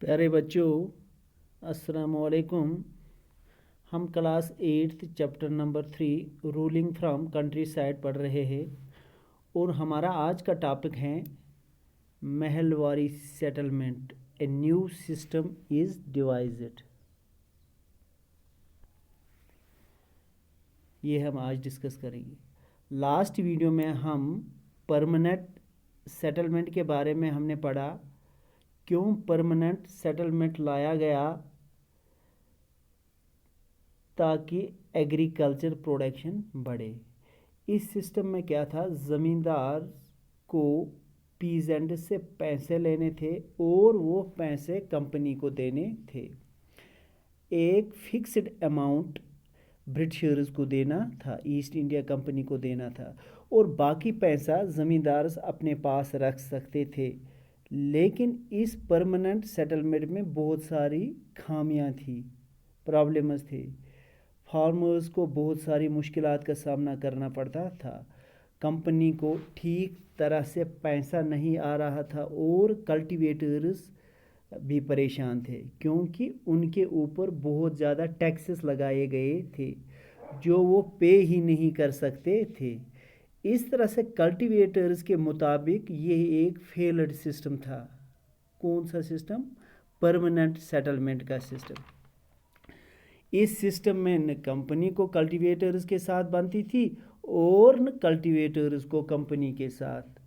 प्यारे बच्चों, अस्सलाम वालेकुम। हम class 8 chapter number 3 ruling from country side पढ़ रहे हैं और हमारा आज का टॉपिक है Mahalwari settlement. A new system is devised. ये हम आज डिस्कस करेंगे। लास्ट वीडियो में हम परमानेंट सेटलमेंट के बारे में हमने पढ़ा, क्यों परमानेंट सेटलमेंट लाया गया, ताकि एग्रीकल्चर प्रोडक्शन बढ़े। इस सिस्टम में क्या था, ज़मींदार को पीजेंट से पैसे लेने थे और वो पैसे कंपनी को देने थे। एक फिक्स्ड अमाउंट ब्रिटिशर्स को देना था, ईस्ट इंडिया कंपनी को देना था, और बाकी पैसा ज़मींदार अपने पास रख सकते थे। लेकिन इस परमानेंट सेटलमेंट में बहुत सारी खामियां थी, प्रॉब्लम्स थे। फार्मर्स को बहुत सारी मुश्किलात का सामना करना पड़ता था। कंपनी को ठीक तरह से पैसा नहीं आ रहा था और कल्टीवेटर्स भी परेशान थे, क्योंकि उनके ऊपर बहुत ज़्यादा टैक्सेस लगाए गए थे जो वो पे ही नहीं कर सकते थे। इस तरह से कल्टीवेटर्स के मुताबिक ये एक फेल्ड सिस्टम था। कौन सा सिस्टम? परमानेंट सेटलमेंट का सिस्टम। इस सिस्टम में न कंपनी को कल्टीवेटर्स के साथ बनती थी और न कल्टीवेटर्स को कंपनी के साथ।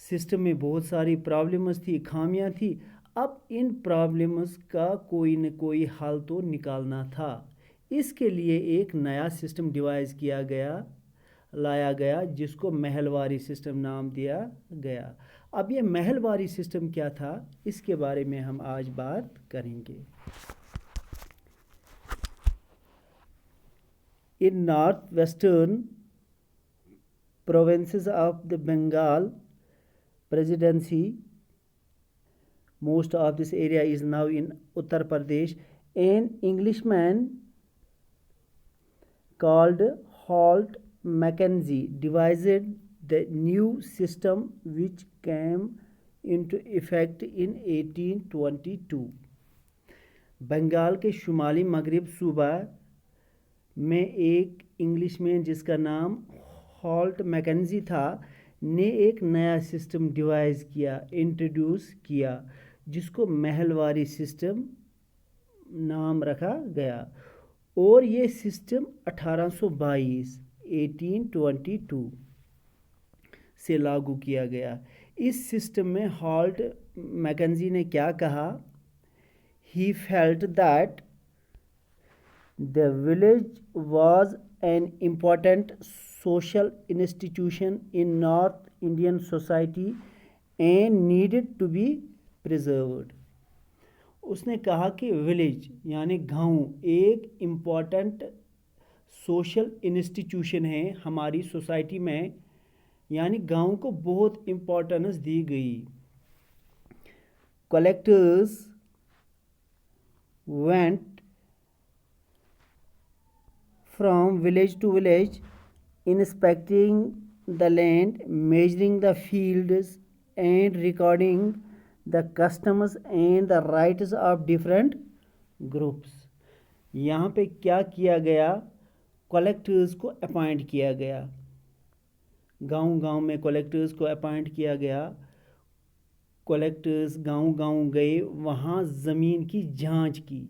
सिस्टम में बहुत सारी प्रॉब्लम्स थी, खामियां थी। अब इन प्रॉब्लम्स का कोई न कोई हल तो निकालना था। इसके लिए एक नया सिस्टम डिवाइस किया गया, लाया गया, जिसको महलवारी सिस्टम नाम दिया गया। अब ये महलवारी सिस्टम क्या था, इसके बारे में हम आज बात करेंगे। In northwestern provinces of the Bengal Presidency, most of this area is now in Uttar Pradesh, an Englishman called Holt Mackenzie devised the new system which came into effect in 1822. Bengal के शुमाली मगरिब सूबा में एक इंग्लिशमैन जिसका नाम Holt Mackenzie था ने एक नया सिस्टम डिवाइस किया, इंट्रोड्यूस किया, जिसको महलवारी सिस्टम नाम रखा गया। और ये सिस्टम 1822 से लागू किया गया। इस सिस्टम में हॉल्ट मैकेंजी ने क्या कहा? He felt that The village was an important social institution in North Indian society and needed to be preserved. उसने कहा कि विलेज यानी गांव एक इम्पॉर्टेंट सोशल इंस्टीट्यूशन है हमारी सोसाइटी में, यानी गांव को बहुत इम्पोर्टेंस दी गई। Collectors went from village to village, inspecting the land, measuring the fields, and recording the customs and the rights of different groups. यहाँ पे क्या किया गया? कलेक्टर्स को अपॉइंट किया गया। गांव-गांव में कलेक्टर्स को अपॉइंट किया गया। कलेक्टर्स गांव-गांव गए, वहाँ ज़मीन की जांच की,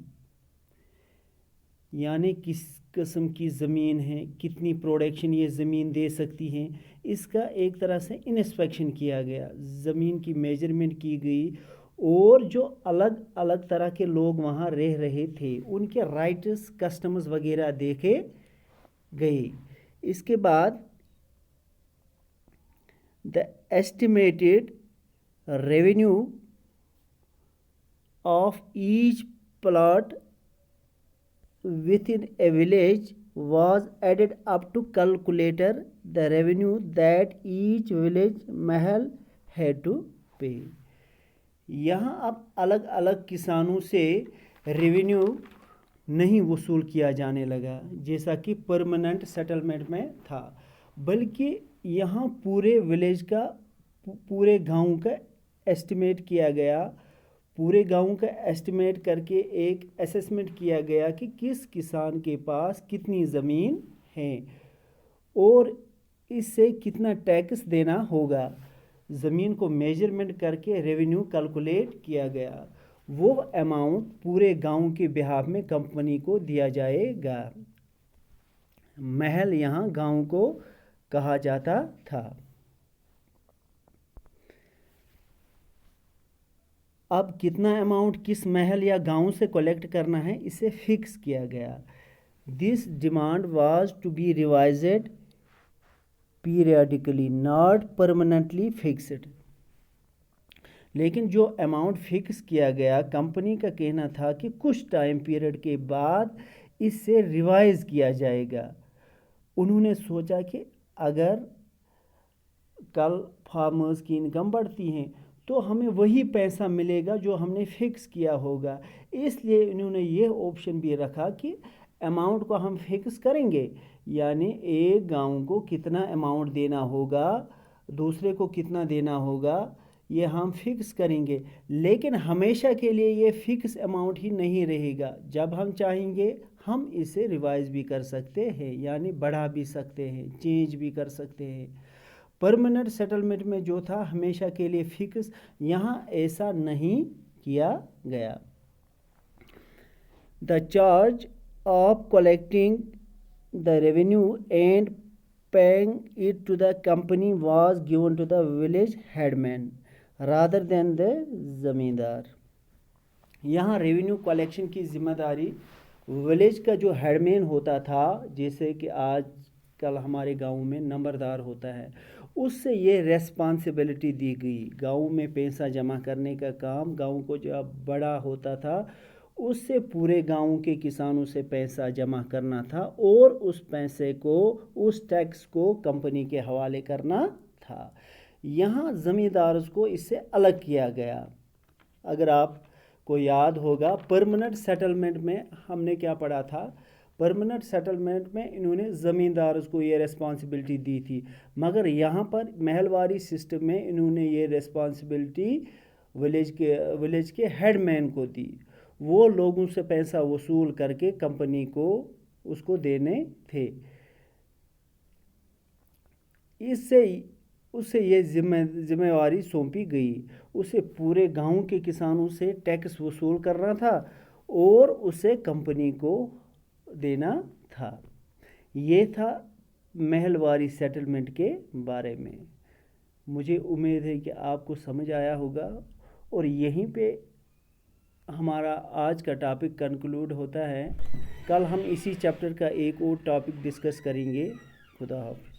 यानी किस किस्म की ज़मीन है, कितनी प्रोडक्शन ये ज़मीन दे सकती है, इसका एक तरह से इंस्पेक्शन किया गया। ज़मीन की मेजरमेंट की गई और जो अलग अलग तरह के लोग वहाँ रह रहे थे उनके राइट्स, कस्टम्स वगैरह देखे गए। इसके बाद the estimated revenue of each plot within a village was added up to calculator the revenue that each village mahal had to pay. यहाँ अब अलग अलग किसानों से रेवेन्यू नहीं वसूल किया जाने लगा जैसा कि परमानेंट सेटलमेंट में था, बल्कि यहाँ पूरे विलेज का, पूरे गांव का एस्टिमेट किया गया, पूरे गांव का एस्टिमेट करके एक असेसमेंट किया गया कि किस किसान के पास कितनी ज़मीन है और इससे कितना टैक्स देना होगा। ज़मीन को मेजरमेंट करके रेवेन्यू कैलकुलेट किया गया। वो अमाउंट पूरे गांव के बिहाफ में कंपनी को दिया जाएगा। महल यहाँ गांव को कहा जाता था। अब कितना अमाउंट किस महल या गांव से कलेक्ट करना है इसे फिक्स किया गया। This demand was to be revised periodically not permanently fixed. लेकिन जो अमाउंट फिक्स किया गया कंपनी का कहना था कि कुछ टाइम पीरियड के बाद इससे रिवाइज किया जाएगा। उन्होंने सोचा कि अगर कल फार्मर्स की इनकम बढ़ती है तो हमें वही पैसा मिलेगा जो हमने फिक्स किया होगा, इसलिए इन्होंने ये ऑप्शन भी रखा कि अमाउंट को हम फिक्स करेंगे, यानी एक गांव को कितना अमाउंट देना होगा, दूसरे को कितना देना होगा, ये हम फिक्स करेंगे। लेकिन हमेशा के लिए ये फिक्स अमाउंट ही नहीं रहेगा, जब हम चाहेंगे हम इसे रिवाइज भी कर सकते हैं, यानी बढ़ा भी सकते हैं, चेंज भी कर सकते हैं। परमानेंट सेटलमेंट में जो था हमेशा के लिए फिक्स, यहाँ ऐसा नहीं किया गया। The charge of collecting the revenue and paying it to the company was given to the village headman rather than the zamindar. यहाँ रेवेन्यू कलेक्शन की जिम्मेदारी विलेज का जो हेडमैन होता था, जैसे कि आज कल हमारे गांव में नंबरदार होता है, उससे ये रेस्पॉन्सिबिलिटी दी गई। गांव में पैसा जमा करने का काम गांव को जब बड़ा होता था उससे पूरे गांव के किसानों से पैसा जमा करना था और उस पैसे को, उस टैक्स को कंपनी के हवाले करना था। यहाँ ज़मींदार को इससे अलग किया गया। अगर आपको याद होगा परमानेंट सेटलमेंट में हमने क्या पढ़ा था, परमानेंट सेटलमेंट में इन्होंने ज़मींदार को ये रेस्पॉन्सिबिलिटी दी थी, मगर यहाँ पर महलवारी सिस्टम में इन्होंने ये रेस्पॉन्सिबिलिटी विलेज के हेडमैन को दी। वो लोगों से पैसा वसूल करके कंपनी को उसको देने थे। उससे ये जिम्मेवारी सौंपी गई। उसे पूरे गांव के किसानों से टैक्स वसूल करना था और उसे कंपनी को देना था। ये था महलवारी सेटलमेंट के बारे में। मुझे उम्मीद है कि आपको समझ आया होगा और यहीं पे हमारा आज का टॉपिक कंक्लूड होता है। कल हम इसी चैप्टर का एक और टॉपिक डिस्कस करेंगे। खुदा हाफ़िज़।